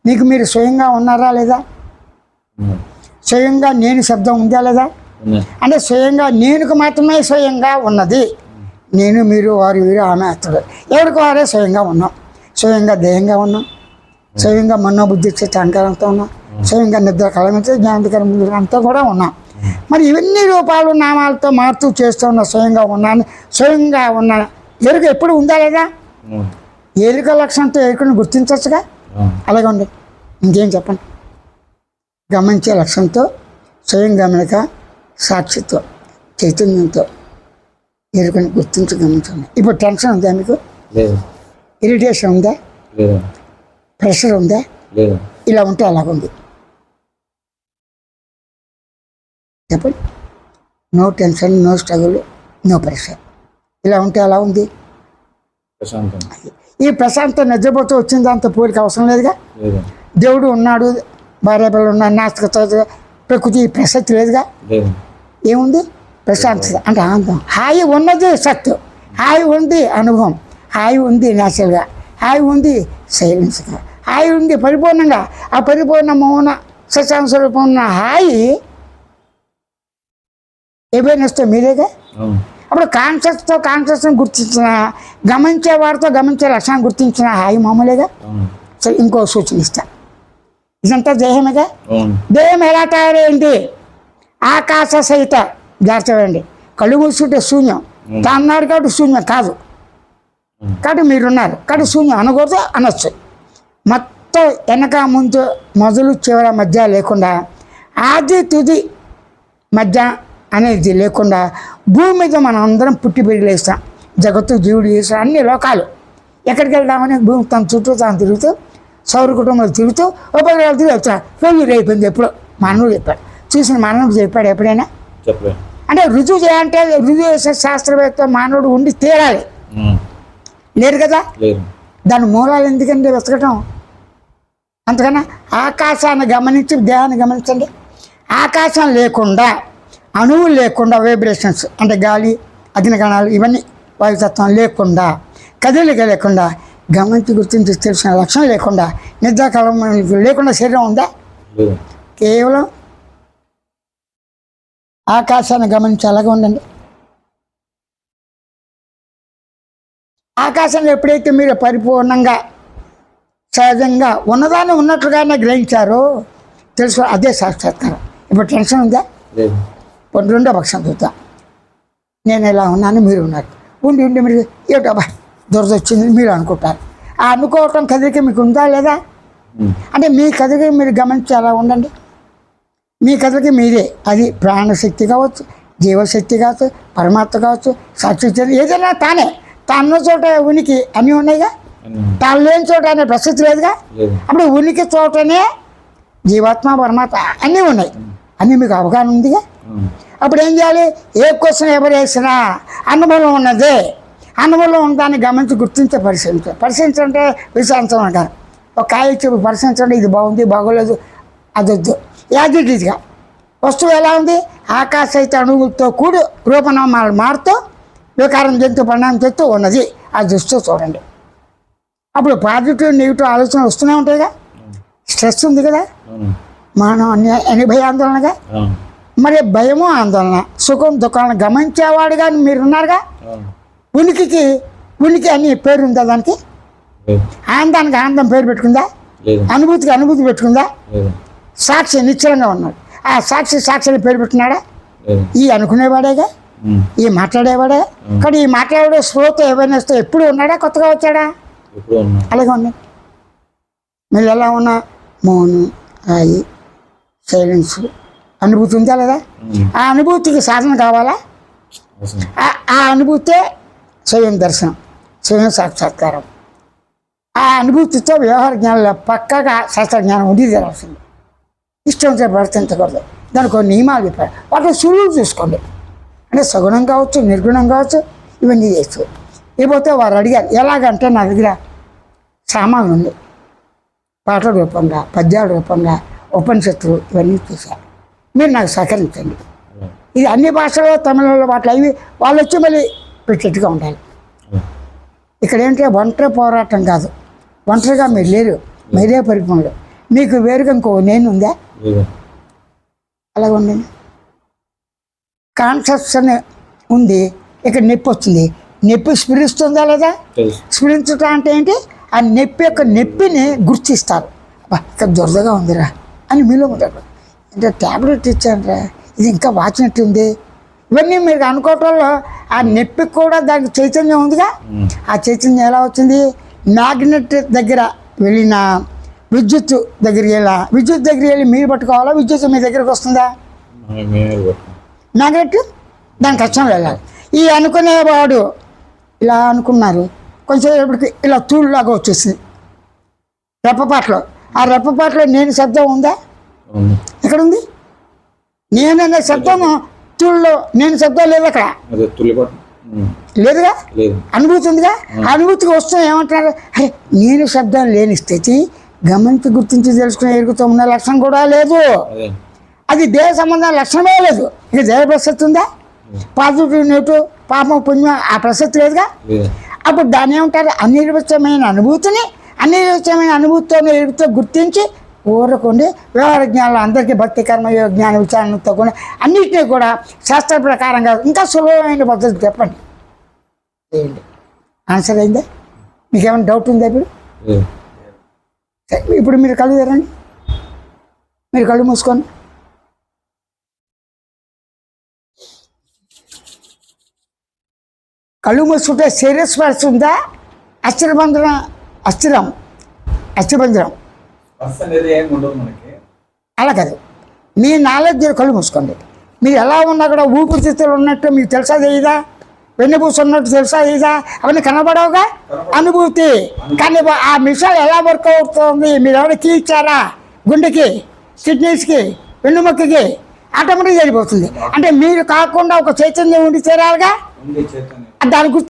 మీకు మీరు స్వయంగా ఉన్నారా లేదా? స్వయంగా నేను శబ్దం ఉందా లేదా? అంటే స్వయంగా నేనుకు మాత్రమే స్వయంగా ఉన్నది. నేను, మీరు, వారు, వీరు, ఆమె, అతడు, ఎవరికి వారే స్వయంగా ఉన్నాం. స్వయంగా దేహంగా ఉన్నాం, స్వయంగా మనోబుద్ధి అహంకారంతో ఉన్నాం, స్వయంగా నిద్ర కలమించే జ్ఞానకరం అంతా కూడా ఉన్నాం. మరి ఇవన్నీ రూపాలు నామాలతో మారుతూ చేస్తూ ఉన్న స్వయంగా ఉన్నాను, స్వయంగా ఉన్నాను ఎరుక ఎప్పుడు ఉందా లేదా? ఎరుక లక్షణంతో ఎరుకను గుర్తించవచ్చుగా. అలాగే ఉంది. ఇంకేం చెప్పండి. గమనించే లక్ష్యంతో స్వయం గమనిక సాక్షిత్వం చైతన్యంతో ఎరుకని గుర్తించి గమనించండి. ఇప్పుడు టెన్షన్ ఉందా మీకు? ఇరిటేషన్ ఉందా? ప్రెషర్ ఉందా? ఇలా ఉంటే అలాగుంది. చెప్పండి. No tension, no struggle, no pressure. ఇలా ఉంటే అలా ఉంది. ఈ ప్రశాంతం నిద్రపోతూ వచ్చిన దాంతో పోలిక అవసరం లేదుగా. దేవుడు ఉన్నాడు, భార్య పిల్లలు ఉన్నారు, నాస్తికత, ప్రకృతి, ప్రసక్తి లేదుగా. ఏముంది? ప్రశాంతత అంటే ఆనందం. హాయి ఉన్నది సత్తు, హాయి ఉంది అనుభవం, హాయి ఉంది నేచురల్గా, హాయి ఉంది సైలెన్స్గా, హాయి ఉంది పరిపూర్ణంగా. ఆ పరిపూర్ణ మౌన సత్యాంశ రూపం ఉన్న హాయి ఏవైనాస్తో మీరేగా. అప్పుడు కాన్షియస్ని గుర్తించిన, గమనించే వారితో గమనించే లక్షణాన్ని గుర్తించిన హాయి మామూలుగా. సరే, ఇంకో సూచన ఇస్తా. ఇదంతా దేహమేగా. దేహం ఎలా తయారైంది? ఆకాశ సహిత. జాగ్రత్తగా కళ్ళు మూసుకుంటే శూన్యం. తాన్నాడు కాబట్టి శూన్యం కాదు, కాబట్టి మీరున్నారు కాబట్టి శూన్యం అనకూడదు, అనొచ్చు. మొత్తం వెనక ముందు మొదలు చివర మధ్య లేకుండా, ఆది తుది మధ్య అనేది లేకుండా భూమి మీద మనం అందరం పుట్టి పెరిగిలేస్తాం. జగత్తు, జీవుడు, ఈశ్వరు, అన్ని లోకాలు. ఎక్కడికి వెళ్దామని భూమి తన చుట్టూ తాను తిరుగుతూ, సౌర కుటుంబాలు తిరుగుతూ, ఉపగ్రహాలు తిరిగి వెళ్తాడు. ఫెయిల్యూర్ అయిపోయింది ఎప్పుడో. మానవుడు చెప్పాడు, చూసిన మానవుడు చెప్పాడు ఎప్పుడైనా? అంటే రుజువు చేయాలంటే రుజువు చేసే శాస్త్రవేత్త మానవుడు ఉండి తీరాలి. లేరు కదా. దాని మూలాలు ఎందుకంటే వెతకటం. అంతకన్నా ఆకాశాన్ని గమనించి దేహాన్ని గమనించండి. ఆకాశం లేకుండా, అణువులు లేకుండా, వైబ్రేషన్స్ అంటే గాలి, అగ్నికణాలు, ఇవన్నీ వాయుతత్వం లేకుండా, కదలిక లేకుండా, గమనించి గుర్తించి తెలిసిన లక్షణం లేకుండా, నిద్రాకాలం లేకుండా శరీరం ఉందా? కేవలం ఆకాశాన్ని గమనించి అలాగే ఉండండి. ఆకాశంలో ఎప్పుడైతే మీరు పరిపూర్ణంగా సహజంగా ఉన్నదాన్ని ఉన్నట్లుగానే గ్రహించారో తెలుసు, అదే సాక్షాత్కారం. ఇప్పుడు టెన్షన్ ఉందా? రెండో పక్షం చూద్దా. నేను ఇలా ఉన్నాను, మీరు ఉన్నారు. ఉండి ఉండి మీరు ఏటబ్బా దురద వచ్చింది మీరు అనుకుంటారు. ఆ అనుకోవటం కదిలిక మీకు ఉందా లేదా? అంటే మీ కదిలిక మీరు గమనించి అలా ఉండండి. మీ కదిలిక మీరే. అది ప్రాణశక్తి కావచ్చు, జీవశక్తి కావచ్చు, పరమాత్మ కావచ్చు, సాక్షి, ఏదైనా తానే. తాను చోట ఉనికి అన్నీ ఉన్నాయిగా. తాను లేని చోట అనే ప్రసక్తి లేదుగా. అప్పుడు ఉనికి చోటనే జీవాత్మ, పరమాత్మ అన్నీ ఉన్నాయి. అన్నీ మీకు అవగాహన ఉందిగా. అప్పుడు ఏం చేయాలి? ఏ క్వశ్చన్ ఎవరు వేసినా అనుభవం ఉన్నదే. అనుభవంలో ఉన్నదాన్ని గమనించి గుర్తించే పరిశీలించాలంటే విశ్రాంతం అంటారు. ఒక కాయ చెప్పి పరిశీలించండి, ఇది బాగుంది, బాగోలేదు, అదొద్దు. యాజిటీగా వస్తువు ఎలా ఉంది? ఆకాశ అయితే అణువులతో కూడి రూపనామాలు మారుతూ వికారం జంతు పరిణామం చేస్తూ ఉన్నది. ఆ దృష్టితో చూడండి. అప్పుడు పాజిటివ్ నెగిటివ్ ఆలోచన వస్తూనే ఉంటాయిగా. స్ట్రెస్ ఉంది కదా, మనం అన్ని భయ ఆందోళనగా. మరి భయము ఆందోళన, సుఖం దుఃఖాలను గమనించేవాడుగా మీరున్నారుగా. ఉనికి అని పేరు ఉందా దానికి? ఆనందానికి ఆనందం పేరు పెట్టుకుందా? అనుభూతికి అనుభూతి పెట్టుకుందా? సాక్షి నిశ్చలంగా ఉన్నాడు. ఆ సాక్షిని పేరు పెట్టుకున్నాడా? ఈ అనుకునేవాడేగా, ఈ మాట్లాడేవాడే. కానీ ఈ మాట్లాడే శ్రోత ఏమైనా వస్తే ఎప్పుడు ఉన్నాడా, కొత్తగా వచ్చాడా? అలాగే ఉన్నాడు. మీరు ఎలా ఉన్నా మౌనం, హాయి, సైలెన్స్ అనుభూతి ఉందా లేదా? ఆ అనుభూతికి సాధన కావాలా? ఆ అనుభూతే స్వయం దర్శనం, స్వయం సాక్షాత్కారం. ఆ అనుభూతితో వ్యవహార జ్ఞానంలో పక్కగా శాస్త్రజ్ఞానం ఉండి తెరాల్సింది. ఇష్టం ప్రవర్తించకూడదు. దానికి కొన్ని నియమాలు చెప్పారు, వాటిని సులువు చూసుకోండి. అంటే సగుణం కావచ్చు, నిర్గుణం కావచ్చు, ఇవన్నీ చేయొచ్చు. ఇకపోతే వారు అడిగారు ఎలాగంటే, నా దగ్గర సామాన్లు ఉంది, పాటల రూపంగా, పద్యాల రూపంగా, ఉపనిషత్తులు ఇవన్నీ చూశారు, మీరు నాకు సహకరించండి. ఇది అన్ని భాషలో, తమిళంలో వాటిలో అవి వాళ్ళు వచ్చి మళ్ళీ పెట్టేట్టుగా ఉండాలి. ఇక్కడ ఏంటంటే ఒంటరి పోరాటం కాదు, ఒంటరిగా మీరు లేరు, మీరే పరిపూర్ణులు. మీకు వేరుగా ఇంకో నేను ఉందా? అలాగ ఉండండి. కాన్షియస్ అని ఉంది, ఇక్కడ నొప్పి వచ్చింది. నొప్పి స్ఫురిస్తుందా లేదా? స్ఫురించటం అంటే ఏంటి? ఆ నొప్పి యొక్క నొప్పిని గుర్తిస్తారు. ఇక్కడ దురదగా ఉందిరా అని మీలో ఉంటారు. అంటే ట్యాబ్లెట్ ఇచ్చానరా, ఇది ఇంకా వాచినట్టుంది. ఇవన్నీ మీరు అనుకోవటంలో ఆ నొప్పికి కూడా దానికి చైతన్యం ఉందిగా. ఆ చైతన్యం ఎలా వచ్చింది? మ్యాగ్నెట్ దగ్గర వెళ్ళిన విద్యుత్ దగ్గరికి వెళ్ళి మీరు పట్టుకోవాలా? విద్యుత్ మీ దగ్గరికి వస్తుందా? మ్యాగ్నెట్ దాని కష్టం వెళ్ళాలి. ఈ అనుకునేవాడు ఇలా అనుకున్నారు, కొంచెం ఎప్పటికి ఇలా తూళ్ళలాగా వచ్చేసింది రెప్పపాట్లో. ఆ రెప్పపాట్లో నేను శబ్దం ఉందా? ఎక్కడుంది? నేననే శబ్దం తూళ్ళలో నేను శబ్దం లేదు అక్కడ, లేదుగా. అనుభూతి ఉందిగా. అనుభూతికి వస్తే ఏమంటున్నారు? అరే నేను శబ్దం లేని స్థితి గమనించి గుర్తించి తెలుసుకునే ఎరుగుతూ ఉన్న లక్షణం కూడా లేదు. అది దేహ సంబంధం లక్షణమే లేదు. ఇక దేహ ప్రసక్తి ఉందా? పాజిటివ్ నెగిటివ్ పాపం పుణ్యం ఆ ప్రసక్తి లేదుగా. అప్పుడు దాన్ని ఏమంటారు? అనిర్వచమైన అనుభూతితో ఎరుగుతో గుర్తించి ఊరకుండి వ్యవహార జ్ఞానంలో అందరికీ భక్తి కర్మయోగ జ్ఞాన విచారణతో కూడా అన్నింటినీ కూడా శాస్త్ర ప్రకారంగా ఇంకా సులభమైన పద్ధతి చెప్పండి. చేయండి. ఆన్సర్ అయిందా? మీకేమైనా డౌట్ ఉందా? ఇప్పుడు మీరు కళ్ళు తెరండి, మీరు కళ్ళు మూసుకోండి. కళ్ళు మూసుకుంటే శరీరస్పర్శ ఉందా? అస్థిరంధ్రం అలా కాదు. మీ నాలెడ్జ్ కళ్ళు మూసుకోండి. మీరు ఎలా ఉన్నా కూడా ఊపిరితిత్తులు ఉన్నట్టు మీకు తెలుసా తెలీదా? వెన్నెపూస ఉన్నట్టు తెలుసా తెలీదా? అవన్నీ కనబడవుగా. అనుభూతి. కానీ ఆ మిషన్ ఎలా వర్క్ అవుతుంది? మీరు ఎవరైనా కీ ఇచ్చారా? గుండెకి, కిడ్నీస్కి, వెన్నుముక్కకి ఆటోమేటిక్గా జరిగిపోతుంది. అంటే మీరు కాకుండా ఒక చైతన్యం ఉండి చేరాలిగా. దాని గురించి